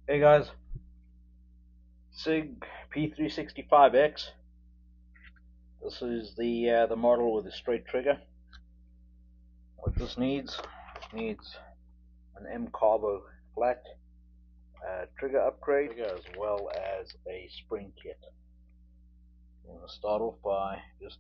Hey guys, SIG P365X. This is the model with a straight trigger. What this needs an MCarbo flat trigger upgrade as well as a spring kit. I'm going to start off by just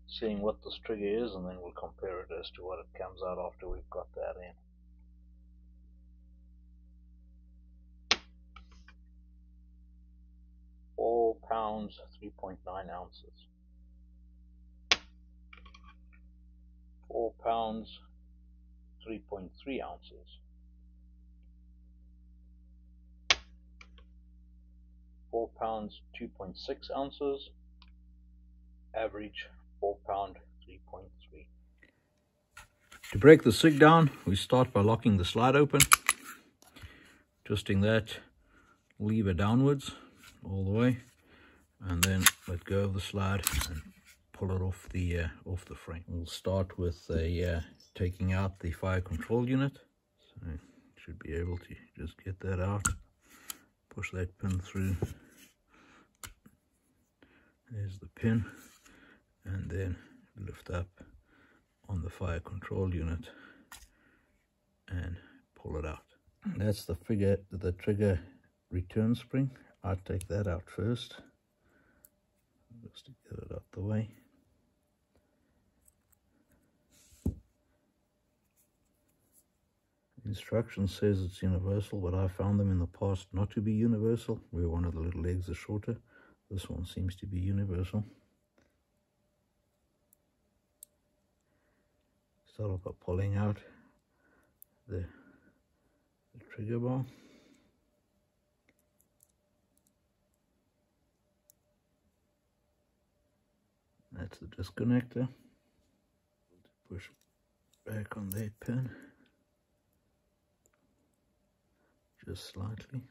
seeing what this trigger is, and then we'll compare it as to what it comes out after we've got that in. 4 pounds, 3.9 ounces. 4 pounds, 3.3 ounces. 4 pounds, 2.6 ounces. Average 4 pound, 3.3. To break the SIG down, we start by locking the slide open, twisting that lever downwards all the way, and then let go of the slide and pull it off the frame. We'll start with taking out the fire control unit. So you should be able to just get that out, push that pin through. There's the pin, and then lift up on the fire control unit and pull it out. And that's the trigger return spring. I'll take that out first, just to get it out the way. The instruction says it's universal, but I found them in the past not to be universal, where one of the little legs is shorter. This one seems to be universal. Start off by pulling out the trigger bar. That's the disconnector. Push back on that pin just slightly.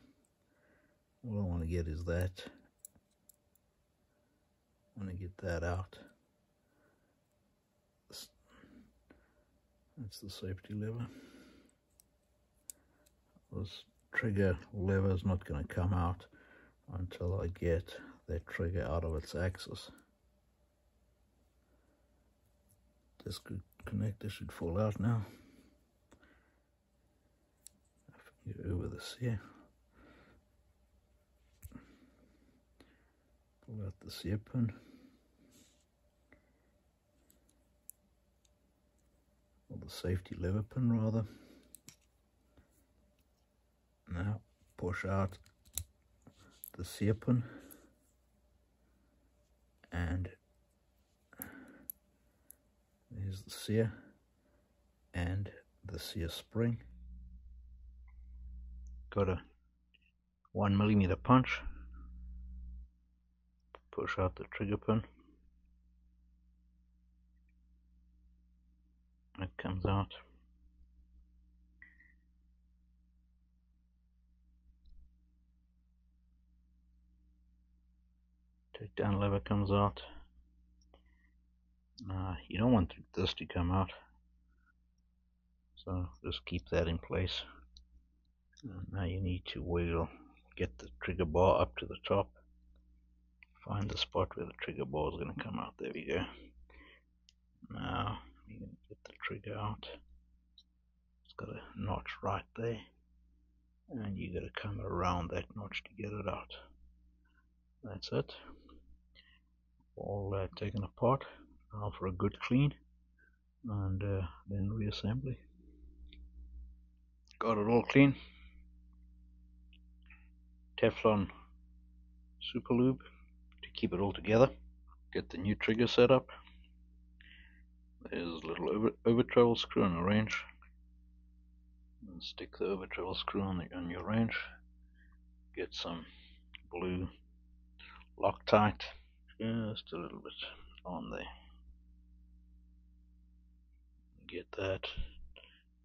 All I want to get is that. I want to get that out. That's the safety lever. This trigger lever is not going to come out until I get that trigger out of its axis. This connector should fall out now. Go over this here. Pull out the sear pin. Or the safety lever pin rather. Now push out the sear pin and there's the sear and the sear spring. Got a 1mm punch. Push out the trigger pin. It comes out. Takedown lever comes out. You don't want this to come out, so just keep that in place. Now you need to wiggle, get the trigger bar up to the top. Find the spot where the trigger bar is going to come out. There we go. Now you're going to get the trigger out. It's got a notch right there, and you got to come around that notch to get it out. That's it. All taken apart. Now for a good clean, and then reassembly. Got it all clean. Teflon super lube to keep it all together. Get the new trigger set up. There's a little over travel screw on a wrench. And stick the over travel screw on your wrench. Get some blue Loctite, just a little bit on there. Get that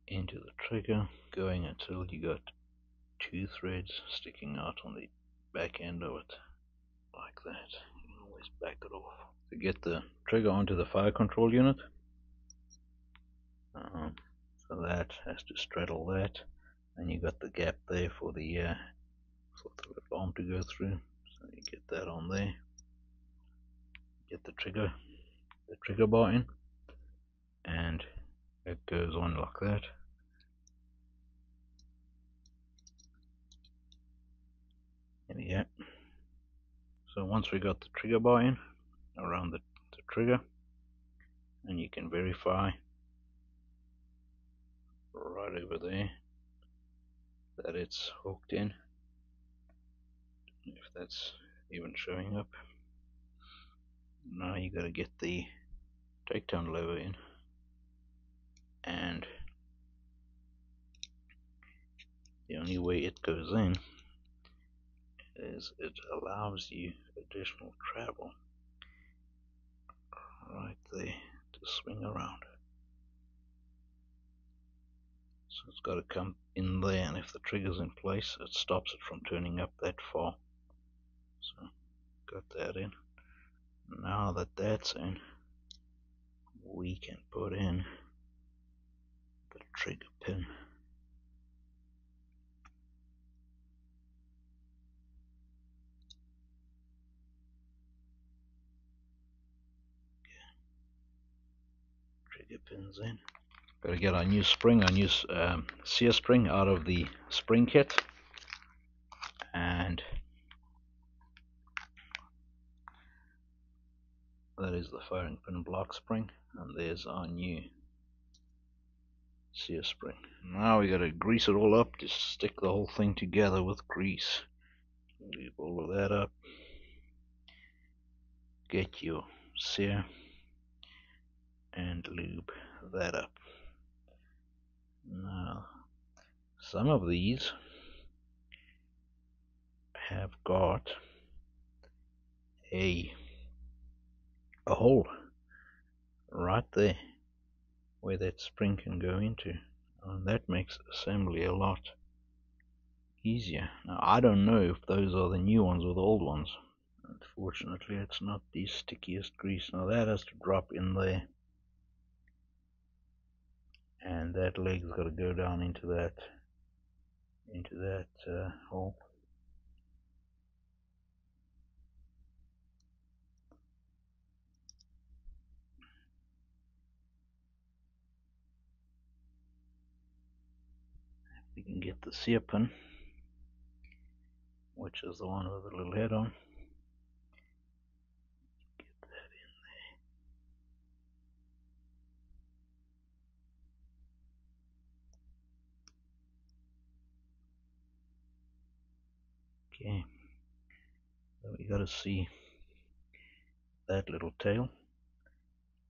into the trigger, going until you got 2 threads sticking out on the back end of it, like that. You can always back it off. To get the trigger onto the fire control unit, so that has to straddle that, and you got the gap there for the arm to go through. So you get that on there. Get the trigger bar in, and it goes on like that. There we go. So once we got the trigger bar in around the trigger, and you can verify right over there that it's hooked in, if that's even showing up. Now you got to get the takedown lever in, and the only way it goes in is it allows you additional travel right there to swing around. So it's got to come in there, and if the trigger's in place, it stops it from turning up that far. So got that in. Now that that's in, we can put in the trigger pin. Trigger pins in. Got to get our new spring, our new Sauer spring out of the spring kit, and that is the firing pin block spring, and there's our new Sauer spring. Now we got to grease it all up, just stick the whole thing together with grease. Leave all of that up. Get your Sauer and lube that up. Now, some of these have got a hole right there where that spring can go into, and that makes assembly a lot easier. Now I don't know if those are the new ones or the old ones. Unfortunately, it's not the stickiest grease. Now that has to drop in there, and that leg's got to go down into that hole. We can get the Sauer pin, which is the one with the little head on. Get that in there. Okay, so we got to see that little tail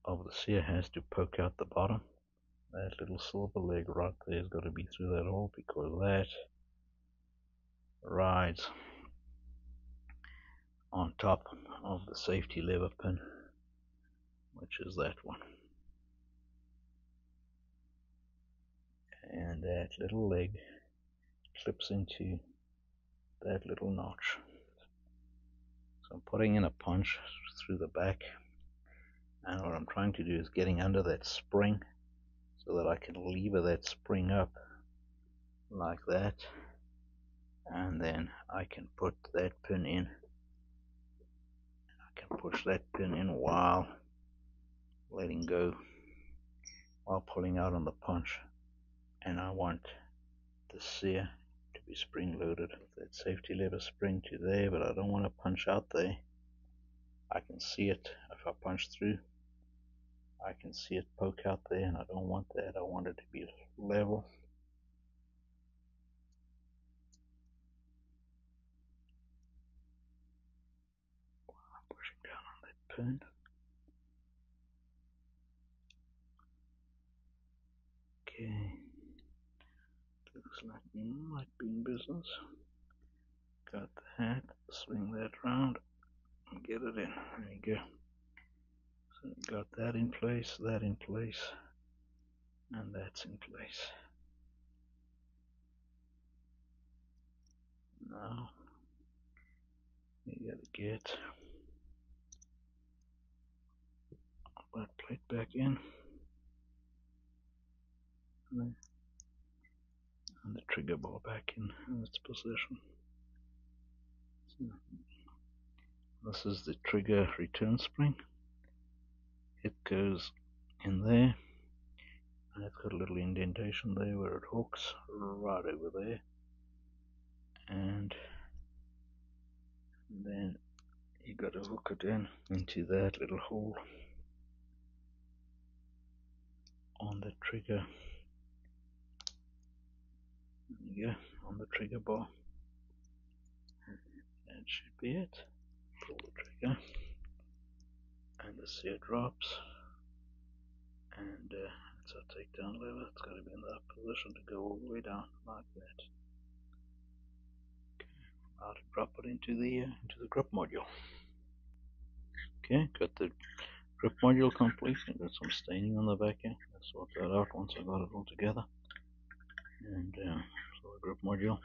of the Sauer has to poke out the bottom. That little silver leg right there has got to be through that hole, because that rides on top of the safety lever pin, which is that one. And that little leg clips into that little notch. So I'm putting in a punch through the back, and what I'm trying to do is getting under that spring so that I can lever that spring up like that, and then I can put that pin in. I can push that pin in while letting go, while pulling out on the punch. And I want the Sauer to be spring loaded with that safety lever spring to there, but I don't want to punch out there. I can see it if I punch through. I can see it poke out there, and I don't want that. I want it to be level. I'm pushing down on that pin. Okay, looks like we might be in business. Got the hat, swing that round, and get it in. There you go. So got that in place, and that's in place. Now you gotta get that plate back in. and the trigger bar back in its position. So this is the trigger return spring. It goes in there, and it's got a little indentation there where it hooks right over there, and then you got to hook it in into that little hole on the trigger. There you go, on the trigger bar. That should be it. Pull the trigger, and the sear drops, and it's our takedown lever. It's got to be in that position to go all the way down like that. Okay, now to drop it into the grip module. Okay, got the grip module complete. I've got some staining on the back here. I'll sort that out once I got it all together. And so the grip module,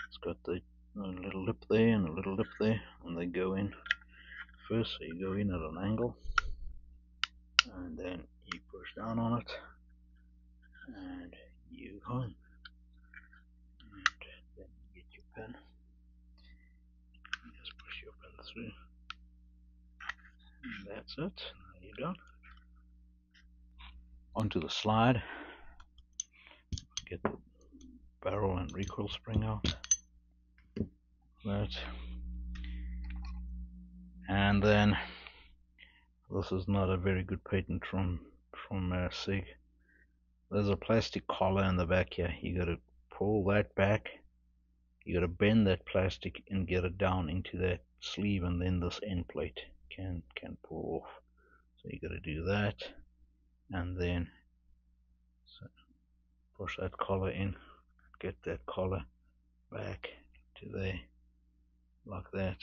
it's got the little lip there and a little lip there, and they go in first. So you go in at an angle, and then you push down on it, and you home. And then you get your pin. You just push your pin through. And that's it. Now you're done. Onto the slide. Get the barrel and recoil spring out. That. And then this is not a very good patent from SIG. There's a plastic collar in the back here. You got to pull that back. You got to bend that plastic and get it down into that sleeve, and then this end plate can pull off. So you got to do that, and then push that collar in, get that collar back to there like that,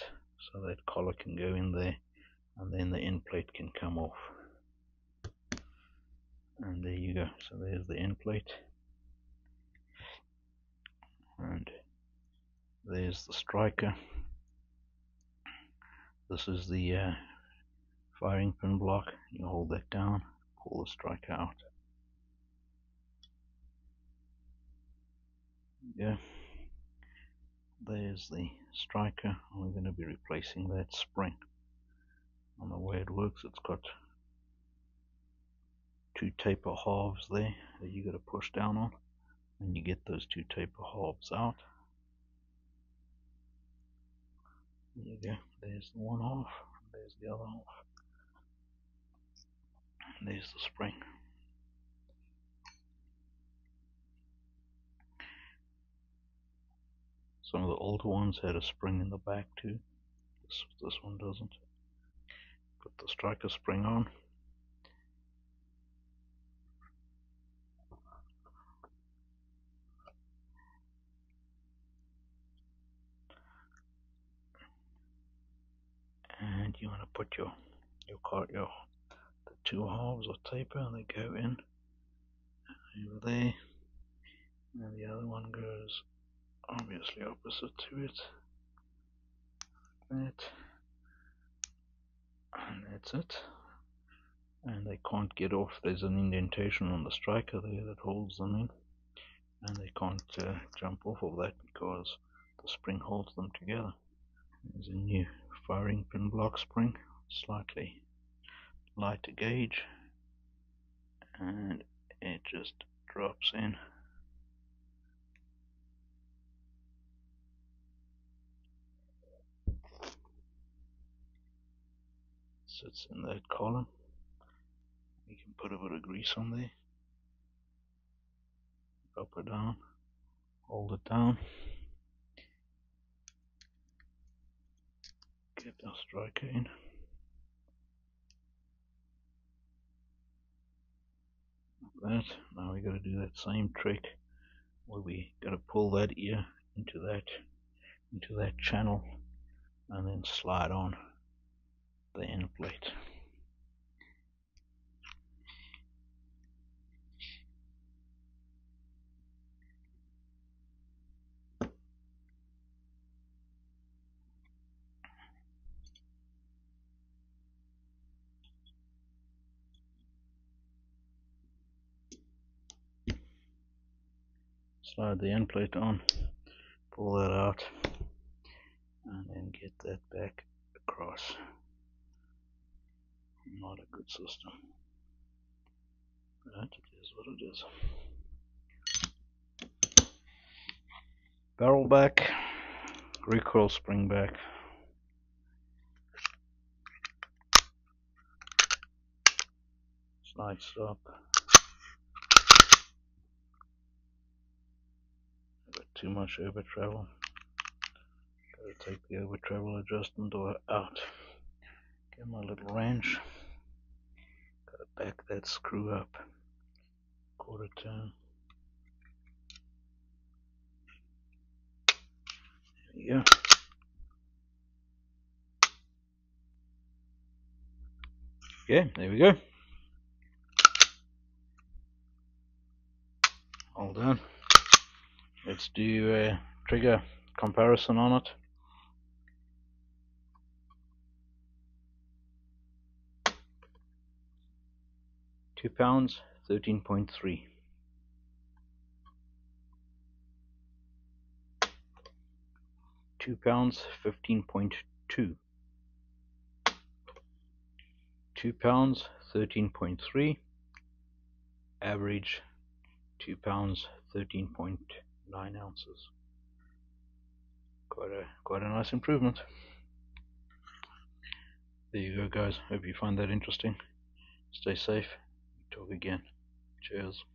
so that collar can go in there, and then the end plate can come off. And there you go. So there's the end plate, and there's the striker. This is the firing pin block. You hold that down, pull the striker out. Yeah, there's the striker. We're going to be replacing that spring. And the way it works, it's got two taper halves there that you got to push down on, and you get those two taper halves out. There you go. There's the one half, there's the other half, and there's the spring. Some of the older ones had a spring in the back too. This one doesn't. Put the striker spring on. And you want to put your the two halves of taper, and they go in over there, and the other one goes obviously opposite to it, like that, and that's it. And they can't get off. There's an indentation on the striker there that holds them in, and they can't jump off of that because the spring holds them together. There's a new firing pin block spring, slightly lighter gauge, and it just drops in. Sits in that column. You can put a bit of grease on there, drop it down, hold it down, get our striker in. Like that. Now we got to do that same trick where we got to pull that ear into that channel, and then slide on the end plate. Slide the end plate on, pull that out, and then get that back across. Not a good system, but it is what it is. Barrel back, recoil spring back. Slide stop. Got too much over travel. Gotta take the over travel adjustment out. Get my little wrench. Gotta back that screw up. Quarter turn. There we go. Okay, there we go. All done. Let's do a trigger comparison on it. £2, 13.3. £2, 15.2. £2, 13.3. Average £2, 13.9 ounces. Quite a nice improvement. There you go, guys. Hope you find that interesting. Stay safe. Talk again. Cheers.